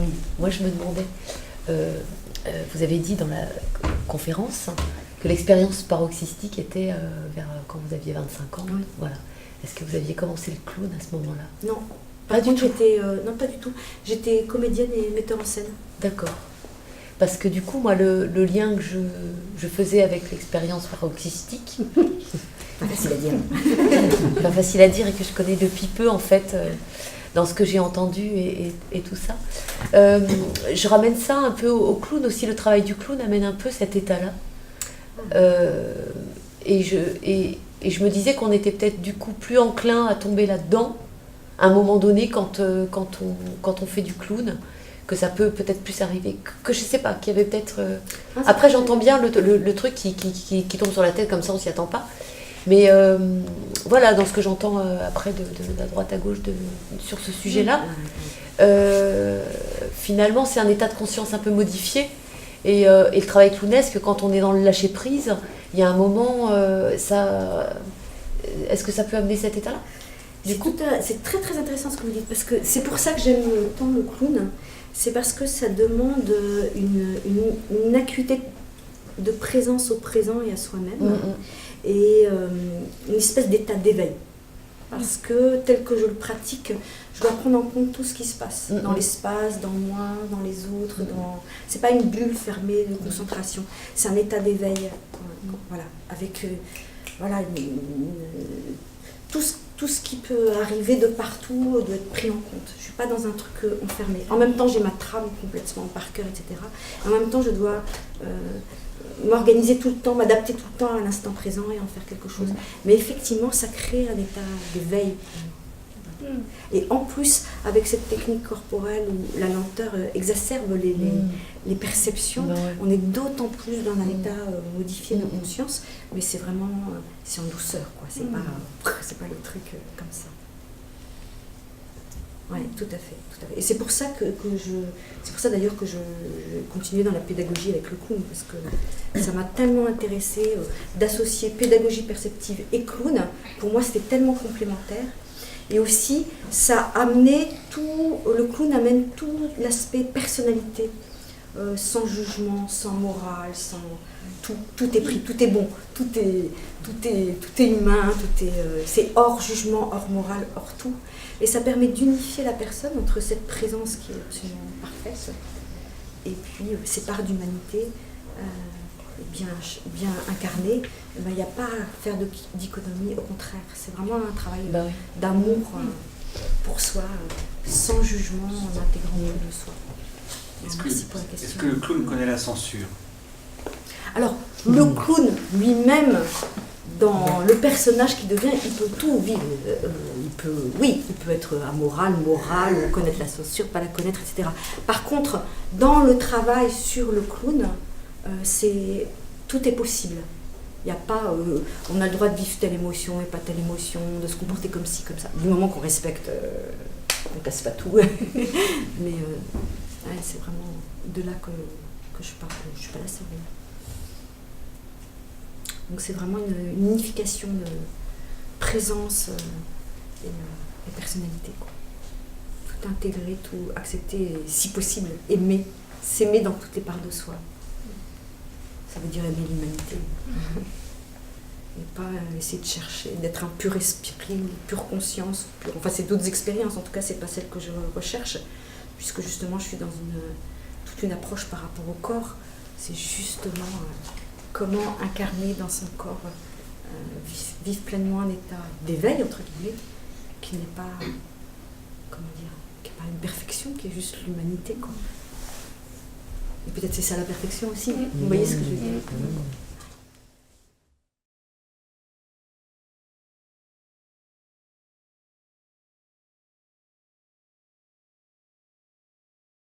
Oui. Moi, je me demandais, vous avez dit dans la conférence que l'expérience paroxystique était vers quand vous aviez 25 ans. Oui. Voilà. Est-ce que vous aviez commencé le clown à ce moment-là? Non. Pas du tout. Non, pas du tout. J'étais comédienne et metteur en scène. D'accord. Parce que du coup, moi, le lien que je faisais avec l'expérience paroxystique, Pas facile à dire. pas facile à dire et que je connais depuis peu, en fait, dans ce que j'ai entendu et tout ça, je ramène ça un peu au clown aussi. Le travail du clown amène un peu cet état-là. Et je me disais qu'on était peut-être du coup plus enclin à tomber là-dedans à un moment donné quand on fait du clown, que ça peut peut-être plus arriver, que je sais pas, qu'il y avait peut-être... Après j'entends bien le truc qui tombe sur la tête comme ça, on s'y attend pas. Mais voilà, dans ce que j'entends après de la droite à gauche sur ce sujet-là, finalement c'est un état de conscience un peu modifié. Et le travail clownesque, quand on est dans le lâcher-prise, il y a un moment, est-ce que ça peut amener cet état-là? C'est très très intéressant ce que vous dites, parce que c'est pour ça que j'aime tant le clown, c'est parce que ça demande une acuité de présence au présent et à soi-même, et une espèce d'état d'éveil. Parce que tel que je le pratique, je dois prendre en compte tout ce qui se passe dans l'espace, dans moi, dans les autres. C'est pas une bulle fermée de concentration, c'est un état d'éveil. Voilà, avec tout ce qui peut arriver de partout doit être pris en compte. Je suis pas dans un truc enfermé. En même temps, j'ai ma trame complètement par cœur, etc. En même temps, je dois m'organiser tout le temps, m'adapter tout le temps à l'instant présent et en faire quelque chose. Mais effectivement, ça crée un état d'éveil. Et en plus, avec cette technique corporelle où la lenteur exacerbe les perceptions, on est d'autant plus dans un état modifié de conscience, mais c'est vraiment, c'est en douceur, quoi. C'est pas le truc comme ça. Oui, tout à fait, tout à fait. Et c'est pour ça c'est pour ça d'ailleurs que je continuais dans la pédagogie avec le clown, parce que ça m'a tellement intéressée d'associer pédagogie perceptive et clown. Pour moi, c'était tellement complémentaire. Et aussi, le clown amène tout l'aspect personnalité, sans jugement, sans morale, tout est pris, tout est bon, tout est humain, c'est hors jugement, hors morale, hors tout. Et ça permet d'unifier la personne entre cette présence qui est absolument parfaite et puis ces parts d'humanité bien incarnées. Il n'y a pas à faire de dichotomie, au contraire, c'est vraiment un travail d'amour pour soi, sans jugement, en intégrant tout de soi. Merci pour la question. Est-ce que le clown connaît la censure? Alors, le clown lui-même, dans le personnage qui devient, il peut tout vivre. Il peut être amoral, moral, connaître la censure, pas la connaître, etc. Par contre, dans le travail sur le clown, tout est possible. Il n'y a pas, on a le droit de vivre telle émotion et pas telle émotion, de se comporter comme ci, comme ça. Du moment qu'on respecte, on ne casse pas tout. Mais c'est vraiment de là que je parle. Je ne suis pas la seule. Donc c'est vraiment une unification de présence et personnalité, quoi. Tout intégrer, tout accepter, et, si possible, aimer, s'aimer dans toutes les parts de soi. Ça veut dire aimer l'humanité. Et pas essayer de chercher, d'être un pur esprit, une pure conscience. Enfin, c'est d'autres expériences, en tout cas, c'est pas celle que je recherche, puisque justement, je suis dans toute une approche par rapport au corps. C'est justement comment incarner dans son corps, vivre pleinement un état d'éveil, entre guillemets, qui n'est pas, qui n'est pas une perfection, qui est juste l'humanité, quoi. Et peut-être c'est ça la perfection aussi. Vous voyez ce que je veux dire?